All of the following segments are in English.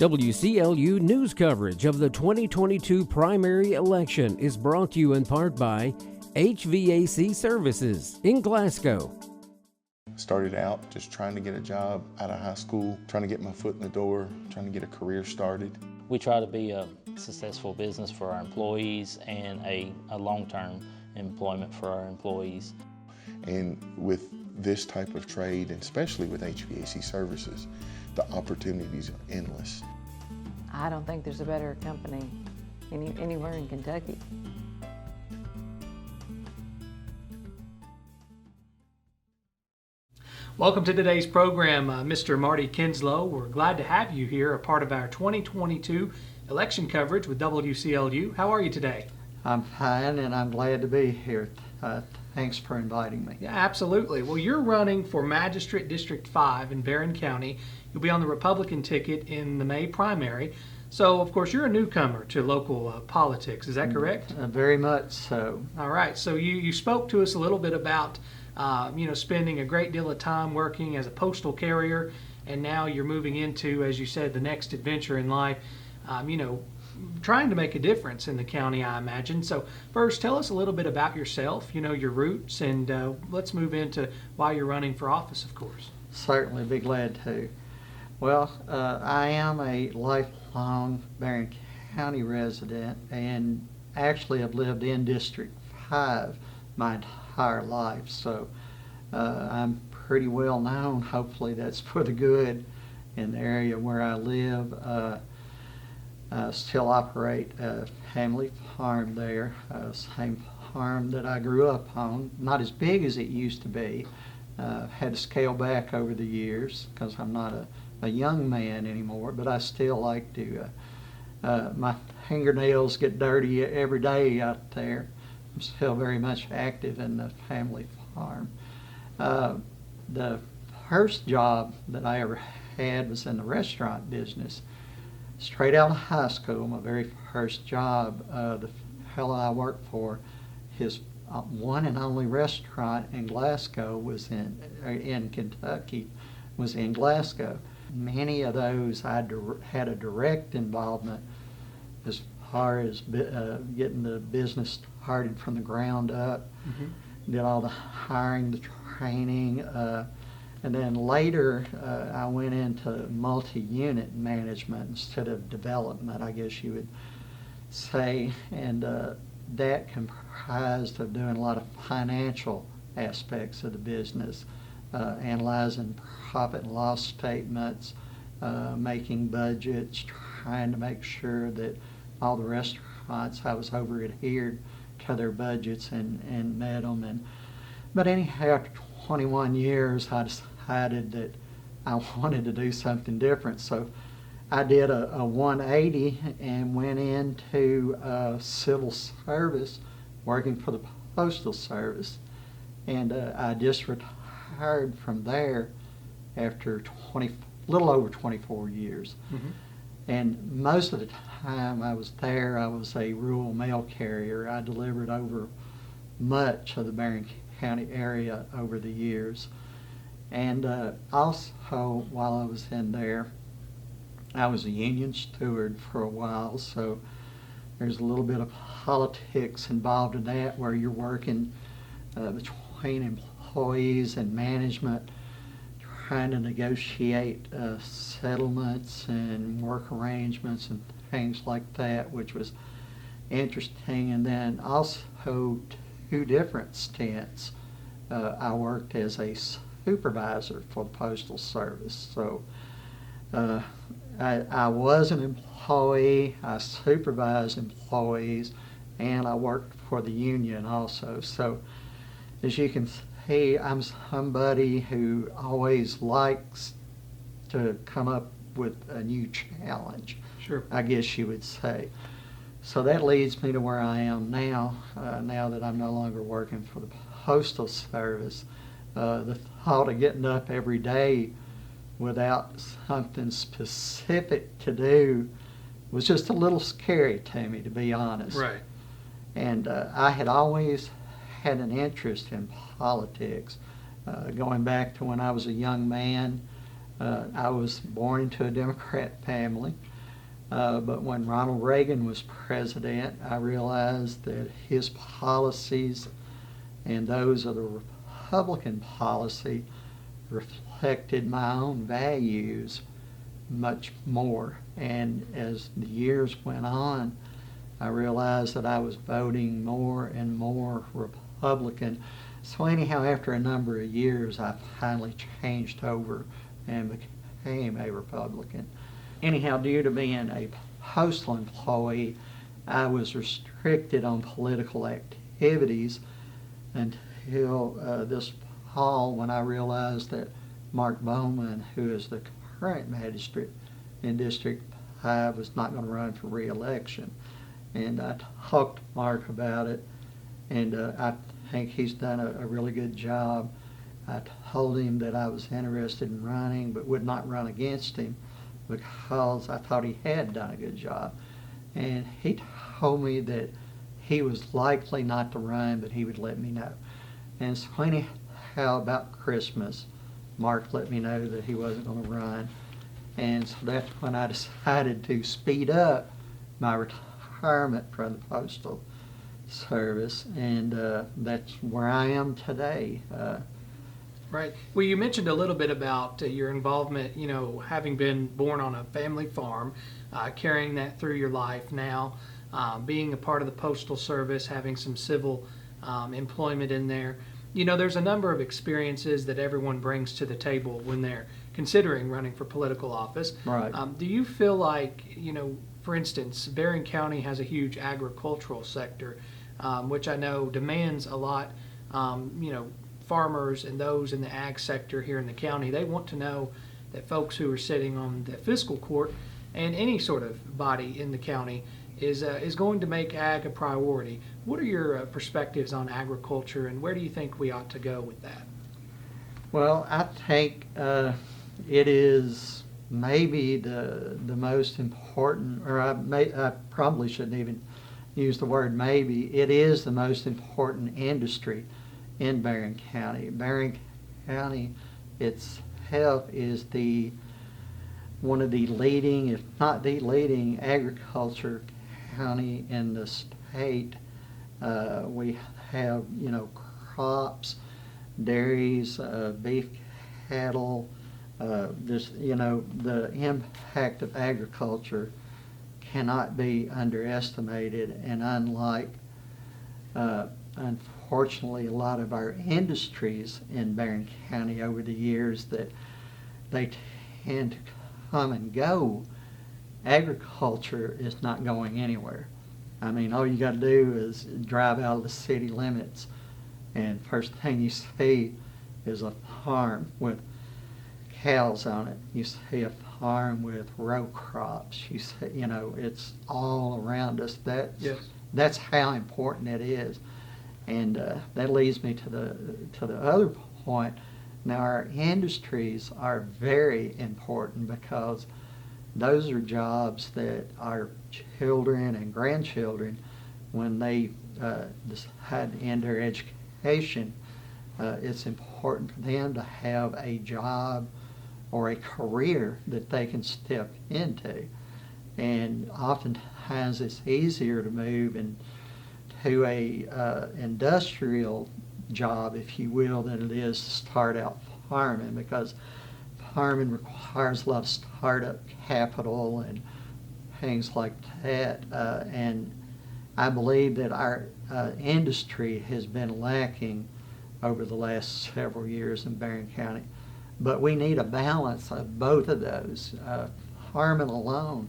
WCLU news coverage of the 2022 primary election is brought to you in part by HVAC Services in Glasgow. Started out just trying to get a job out of high school, trying to get my foot in the door, trying to get a career started. We try to be a successful business for our employees and a long-term employment for our employees. And with this type of trade, and especially with HVAC services, the opportunities are endless. I don't think there's a better company anywhere in Kentucky. Welcome to today's program, Mr. Marty Kinslow. We're glad to have you here, a part of our 2022 election coverage with WCLU. How are you today? I'm fine, and I'm glad to be here. Thanks for inviting me. Yeah, absolutely. Well, you're running for Magistrate District 5 in Barren County. You'll be on the Republican ticket in the May primary. So, of course, you're a newcomer to local politics. Is that correct? Very much so. All right. So you spoke to us a little bit about spending a great deal of time working as a postal carrier, and now you're moving into, as you said, the next adventure in life, trying to make a difference in the county, I imagine. So first, tell us a little bit about yourself, your roots, and let's move into why you're running for office, of course. Certainly be glad to. Well, I am a lifelong Barren County resident, and actually have lived in District 5 my entire life, so I'm pretty well known. Hopefully that's for the good in the area where I live. I still operate a family farm there, same farm that I grew up on. Not as big as it used to be. Had to scale back over the years because I'm not a young man anymore, but I still like to, my fingernails get dirty every day out there. I'm still very much active in the family farm. The first job that I ever had was in the restaurant business. Straight out of high school, my very first job, the fellow I worked for, his one and only restaurant in Glasgow was in Kentucky, was in Glasgow. Many of those I had a direct involvement as far as getting the business started from the ground up. Mm-hmm. Did all the hiring, the training, and then later I went into multi-unit management instead of development, I guess you would say, and that comprised of doing a lot of financial aspects of the business, analyzing profit and loss statements, making budgets, trying to make sure that all the restaurants I was over adhered to their budgets and met them. But anyhow, after 21 years, I decided that I wanted to do something different. So I did a 180 and went into civil service, working for the Postal Service. And I just retired from there after little over 24 years. Mm-hmm. And most of the time I was there, I was a rural mail carrier. I delivered over much of the Barren County area over the years. And also, while I was in there, I was a union steward for a while, so there's a little bit of politics involved in that, where you're working between employees and management, trying to negotiate settlements and work arrangements and things like that, which was interesting. And then also 2 different stints. I worked as a supervisor for the Postal Service. So I was an employee, I supervised employees, and I worked for the union also. So as you can see, I'm somebody who always likes to come up with a new challenge, sure, I guess you would say. So that leads me to where I am now, now that I'm no longer working for the Postal Service. The thought of getting up every day without something specific to do was just a little scary to me, to be honest. Right. And I had always had an interest in politics. Going back to when I was a young man, I was born into a Democrat family. But when Ronald Reagan was president, I realized that his policies and those of the Republican policy reflected my own values much more. And as the years went on, I realized that I was voting more and more Republican. So anyhow, after a number of years, I finally changed over and became a Republican. Anyhow, due to being a postal employee, I was restricted on political activities until this fall, when I realized that Mark Bowman, who is the current magistrate in District 5, was not going to run for re-election. And I talked to Mark about it, and I think he's done a really good job. I told him that I was interested in running, but would not run against him because I thought he had done a good job. And he told me that he was likely not to run, but he would let me know. And so anyhow, about Christmas, Mark let me know that he wasn't going to run. And so that's when I decided to speed up my retirement from the Postal Service, and that's where I am today. Right. Well, you mentioned a little bit about your involvement, having been born on a family farm, carrying that through your life now, being a part of the Postal Service, having some civil employment in there. There's a number of experiences that everyone brings to the table when they're considering running for political office. Right. Do you feel like, for instance, Barren County has a huge agricultural sector, which I know demands a lot, farmers and those in the ag sector here in the county, they want to know that folks who are sitting on the fiscal court and any sort of body in the county is going to make ag a priority. What are your perspectives on agriculture, and where do you think we ought to go with that? Well, I think it is maybe the most important, or I probably shouldn't even use the word maybe. It is the most important industry in Barren County. Barren County itself is one of the leading, if not the leading, agriculture county in the state. We have, crops, dairies, beef cattle. The impact of agriculture cannot be underestimated, and unlike, unfortunately, a lot of our industries in Barren County over the years that they tend to come and go, agriculture is not going anywhere. I mean, all you got to do is drive out of the city limits, and first thing you see is a farm with cows on it. You see a farm with row crops. You see, it's all around us. That's how important it is. And that leads me to the other point. Now, our industries are very important because those are jobs that our children and grandchildren, when they decide to enter education, it's important for them to have a job or a career that they can step into. And oftentimes it's easier to move into a industrial job, if you will, than it is to start out farming, because farming requires a lot of startup capital and things like that. And I believe that our industry has been lacking over the last several years in Barren County. But we need a balance of both of those. Farming alone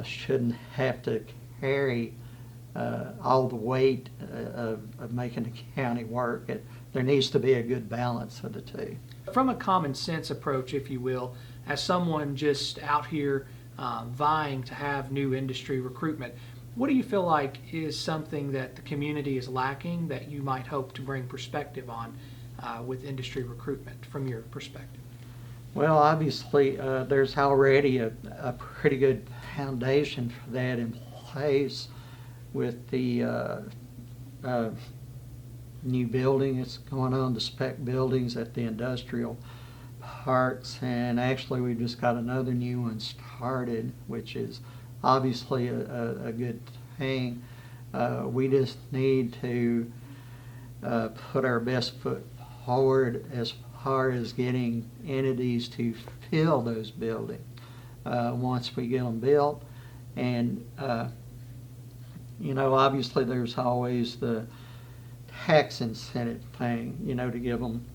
shouldn't have to carry all the weight of making the county work. There needs to be a good balance of the two. From a common sense approach, if you will, as someone just out here vying to have new industry recruitment, what do you feel like is something that the community is lacking that you might hope to bring perspective on with industry recruitment from your perspective? Well, obviously, there's already a pretty good foundation for that in place with the new building that's going on, the spec buildings at the industrial parks, and actually we just got another new one started, which is obviously a good thing. We just need to put our best foot forward as far as getting entities to fill those buildings once we get them built. And obviously there's always the tax incentive thing, to give them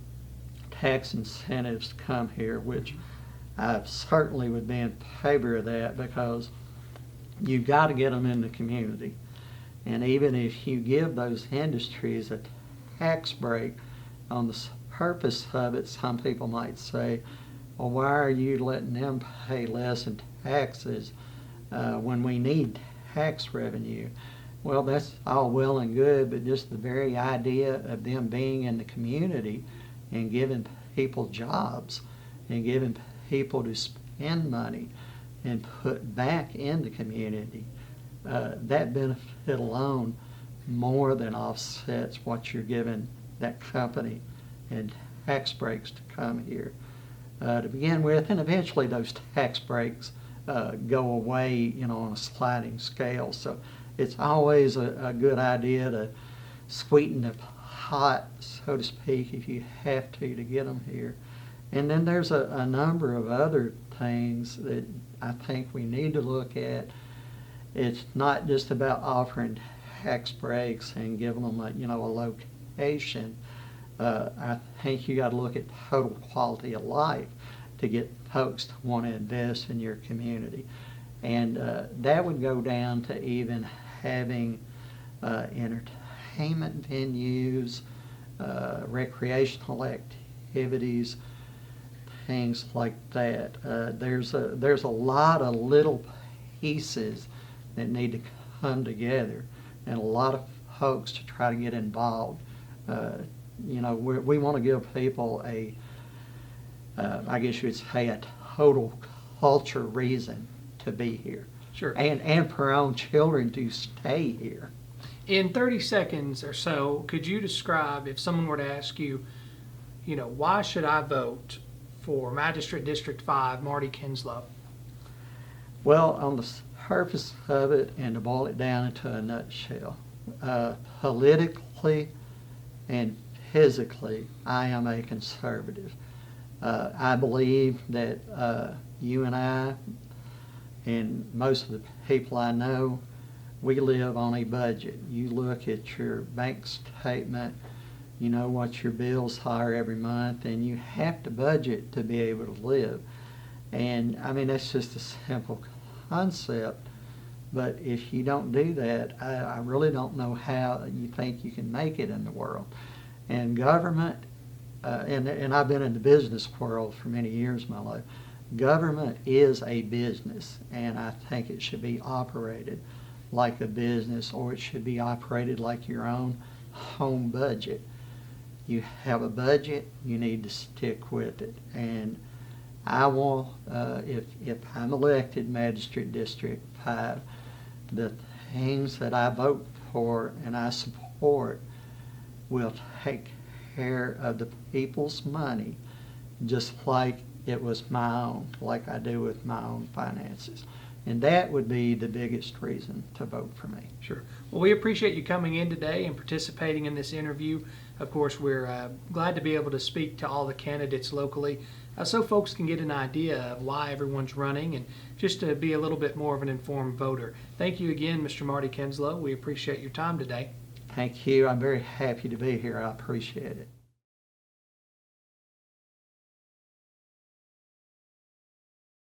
tax incentives to come here, which I certainly would be in favor of that, because you've got to get them in the community. And even if you give those industries a tax break on the purpose of it, some people might say, well, why are you letting them pay less in taxes when we need tax revenue? Well, that's all well and good, but just the very idea of them being in the community and giving people jobs and giving people to spend money and put back in the community, that benefit alone more than offsets what you're giving that company and tax breaks to come here to begin with. And eventually those tax breaks go away, on a sliding scale. So it's always a good idea to sweeten the pot, so to speak, if you have to get them here. And then there's a number of other things that I think we need to look at. It's not just about offering tax breaks and giving them a location. I think you got to look at total quality of life to get folks to want to invest in your community. And that would go down to even having entertainment venues, recreational activities, things like that. There's a lot of little pieces that need to come together, and a lot of folks to try to get involved. We want to give people I guess you would say, a total culture reason to be here. Sure. And for our own children to stay here. In 30 seconds or so, could you describe, if someone were to ask you, why should I vote for Magistrate District 5, Marty Kinslow? Well, on the surface of it, and to boil it down into a nutshell, politically and physically, I am a conservative. I believe that you and I, and most of the people I know, we live on a budget. You look at your bank statement, you know what your bills are every month, and you have to budget to be able to live. And that's just a simple concept, but if you don't do that, I really don't know how you think you can make it in the world. And government, and I've been in the business world for many years of my life, government is a business, and I think it should be operated like a business, or it should be operated like your own home budget. You have a budget, you need to stick with it. And I want, if I'm elected Magistrate District 5, the things that I vote for and I support will take care of the people's money just like it was my own, like I do with my own finances. And that would be the biggest reason to vote for me. Sure. Well, we appreciate you coming in today and participating in this interview. Of course, we're glad to be able to speak to all the candidates locally so folks can get an idea of why everyone's running and just to be a little bit more of an informed voter. Thank you again, Mr. Marty Kinslow. We appreciate your time today. Thank you. I'm very happy to be here. I appreciate it.